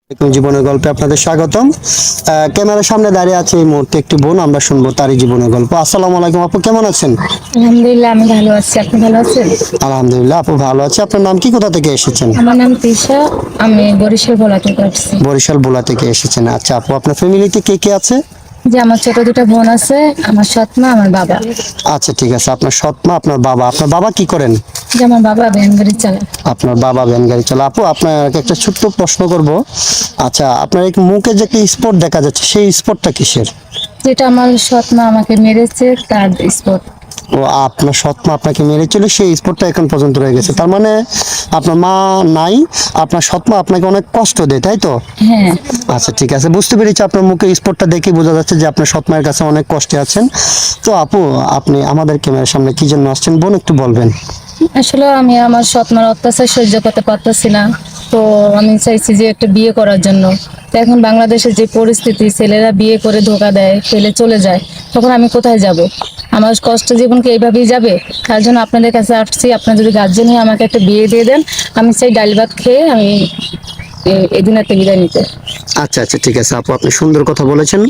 জীবনের গল্পে আপনাদের স্বাগতম। ক্যামেরার সামনে দাঁড়িয়ে আছে এই মুহূর্তে একটি বোন, আমরা শুনবো তারই জীবনের গল্প। আসসালামু আলাইকুম আপু, কেমন আছেন? আলহামদুলিল্লাহ, আমি ভালো আছি। আপনি ভালো আছেন? আলহামদুলিল্লাহ আপু ভালো আছে। আপনার নাম কি, কোথা থেকে এসেছেন? আমার নাম তৃষা, আমি বরিশাল ভোলা থেকে আসছি। বরিশাল ভোলা থেকে এসেছেন। আচ্ছা আপু, আপনার ফ্যামিলিতে কে কে আছে? যে আমার ছোট দুটো বোন আছে, আমার সৎ মা, আমার বাবা। আচ্ছা ঠিক আছে, আপনার সৎ মা, আপনার বাবা। আপনার বাবা কি করেন? যে আমার বাবা ভ্যান গাড়ি চালায়। আপনার বাবা ভ্যান গাড়ি চালায়। আপু আপনাকে একটা ছোট্ট প্রশ্ন করব। আচ্ছা, আপনার এই মুখে যে একটি স্পট দেখা যাচ্ছে, সেই স্পটটা কিসের? যেটা আমার সৎ মা আমাকে মেরেছে তার স্পট। ও, আপনার সৎ মা আপনাকে মেরেছিল, সেই স্পটটা এখন পর্যন্ত রয়ে গেছে। তার মানে আপনার মা নাই, আপনার সৎ মা আপনাকে অনেক কষ্ট দেয়, তাই তো? হ্যাঁ। আচ্ছা ঠিক আছে, বুঝতে পেরেছি। আপনার মুখে স্পটটা দেখে বোঝা যাচ্ছে যে আপনার সৎ মায়ের কাছে অনেক কষ্টে আছেন। তো আপু, আপনি আমাদের ক্যামেরার সামনে কি জন্য আসছেন বোন, একটু বলবেন? আসলে আমি আমার সৎ মার অত্যাচার সহ্য করতে পারতেছি না, তো আমি চাইছি যে একটা বিয়ে করার জন্য। তো এখন বাংলাদেশের যে পরিস্থিতি, ছেলেরা বিয়ে করে ধোকা দেয়, ফেলে চলে যায়, তখন আমি কোথায় যাব? আমার কষ্ট জীবন কি এইভাবেই যাবে? তার জন্য আপনাদের কাছে আসছি, আপনার যদি গার্জেন হয়ে আমাকে একটা বিয়ে দিয়ে দেন, আমি চাই ডাল ভাত খেয়ে আমি এই দিনাতে বিদায় নিতে। আচ্ছা আচ্ছা ঠিক আছে আপু, আপনি সুন্দর কথা বলেছেন।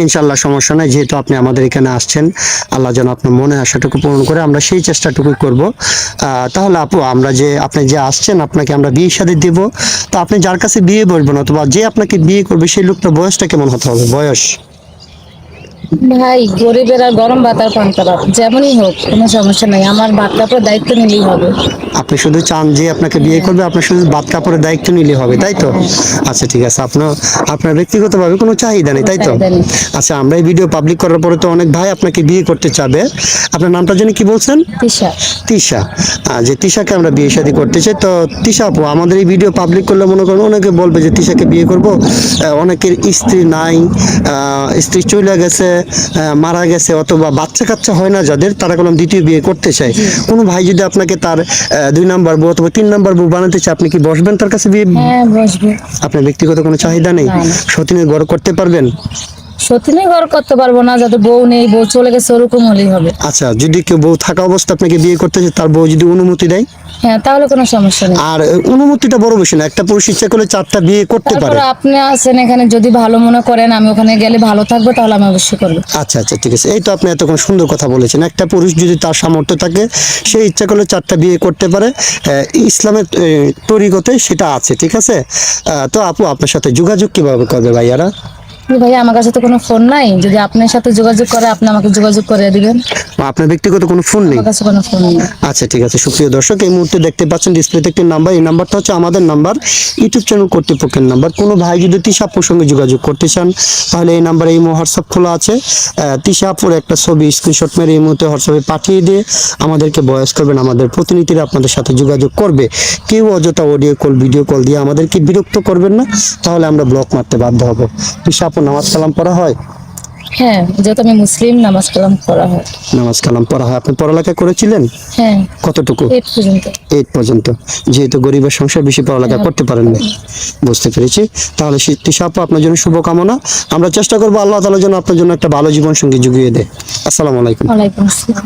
ইনশাল্লাহ সমস্যা নাই, যেহেতু আপনি আমাদের এখানে আসছেন, আল্লাহ যেন আপনার মনে আশাটুকু পূরণ করে, আমরা সেই চেষ্টাটুকু করব। তাহলে আপু, আমরা যে আপনি যে আসছেন, আপনাকে আমরা বিয়ে শাদী দিব। তো আপনি যার কাছে বিয়ে বলবেন অথবা যে আপনাকে বিয়ে করবে, সেই লোকটার বয়সটা কেমন হতে হবে, বয়স? ভাই, গরিবের আর গরম ভাত আর পান্তা ভাত যেমনই হোক কোনো সমস্যা নাই, আমার ভাত কাপড় দায়িত্ব নিলেই হবে। আপনি শুধু চান যে আপনাকে বিয়ে করবে, আপনার শুধু ভাত কাপড়ের দায়িত্ব নিলে হবে, তাই তো? আচ্ছা ঠিক আছে, আপনার আপনার ব্যক্তিগতভাবে কোনো চাহিদা নেই, তাই তো? চাহিদা নেই। আচ্ছা, আমরা এই ভিডিও পাবলিক করার পরে তো অনেক ভাই আপনাকে বিয়ে করতে চাবে। আপনার নামটা জানি কি বলছেন? তৃষা। তিশা। যে তিশাকে আমরা বিয়ে শাদী করতে চাই। তো তিশা আপু, আমাদের এই ভিডিও পাবলিক করলে মনে করেন অনেকে বলবে যে তিশাকে বিয়ে করব, অনেকের স্ত্রী নাই, স্ত্রী চলে গেছে, মারা গেছে, অথবা বাচ্চা কাচ্চা হয় না যাদের, তারা কোনো দ্বিতীয় বিয়ে করতে চায়। কোনো ভাই যদি আপনাকে তার 2 নাম্বার বউ অথবা 3 নাম্বার বউ বানাতে চায়, আপনি কি বসবেন তার কাছে বিয়ে? হ্যাঁ, বসবো। আপনার ব্যক্তিগত কোনো চাহিদা নেই? না, না। সতীনের ঘর করতে পারবেন? সত্যি ঘর করতে পারবো না, যাতে বউ নেই, বউ চলে গেছে, ওরকম হলেই হবে। আচ্ছা, যদি কেউ বউ থাকা অবস্থা আপনাকে বিয়ে করতে চায়, তার বউ যদি অনুমতি দেয়? হ্যাঁ, তাহলে কোনো সমস্যা নেই। আর অনুমতিটা বড় বিষয় না, একটা পুরুষ ইচ্ছা করলে 4টা বিয়ে করতে পারে। তারপর আপনি আছেন এখানে, যদি ভালো মনে করেন আমি ওখানে গেলে ভালো থাকবো, তাহলে আমি অবশ্যই করবো। আচ্ছা আচ্ছা ঠিক আছে, এই তো আপনি এতক্ষণ সুন্দর কথা বলেছেন। একটা পুরুষ যদি তার সামর্থ্য থাকে, সে ইচ্ছা করলে 4টা বিয়ে করতে পারে। ইসলামের তরিকতে সেটা আছে, ঠিক আছে। তো আপু, আপনার সাথে যোগাযোগ কিভাবে করবে ভাইয়ারা? ভাই, আমার কাছে তো কোনো ফোন নাই, যদি আপনার সাথে যোগাযোগ করে আপনি আমাকে যোগাযোগ করে দিবেন। আপনার ব্যক্তিগত কোনো ফোন নেই? আমার কাছে কোনো ফোন নেই। আচ্ছা ঠিক আছে, সুপ্রিয় দর্শক, এই মুহূর্তে দেখতে পাচ্ছেন ডিসপ্লেতে একটি নাম্বার। এই নাম্বারটা হচ্ছে আমাদের নাম্বার, ইউটিউব চ্যানেল কর্তৃপক্ষের নাম্বার। কোনো ভাই যদি তিশা আপুর সঙ্গে যোগাযোগ করতে চান, তাহলে এই নাম্বারে এই হোয়াটসঅ্যাপ খোলা আছে। তিশা আপুর একটা ছবি স্ক্রিনশট মেরে এই মুহূর্তে হোয়াটসঅ্যাপে পাঠিয়ে দিয়ে আমাদেরকে ভয়েস করবেন, আমাদের প্রতিনিধিরা আপনাদের সাথে যোগাযোগ করবে। কেউ অযথা অডিও কল, ভিডিও কল দিয়ে আমাদেরকে বিরক্ত করবেন না, তাহলে আমরা ব্লক মারতে বাধ্য হব। তিশা আপু, নামাজ কালাম পড়া হয়? হ্যাঁ, যেহেতু আমি মুসলিম, নামাজ কালাম করা হয়। নামাজ কালাম পড়া হয়। আপনি পড়ালেখা করেছিলেন? হ্যাঁ, কতটুকু? 8 পর্যন্ত। 8 পর্যন্ত। যেহেতু গরিবের সংসার, বেশি পড়ালেখা করতে পারেন না, বুঝতে পেরেছি। তাহলে তিশা আপু, আপনার জন্য শুভকামনা। আমরা চেষ্টা করবো আল্লাহ তাআলা যেন আপনার জন্য একটা ভালো জীবন সঙ্গী জুগিয়ে দেয়। আসসালামু আলাইকুম। ওয়ালাইকুম আসসালাম।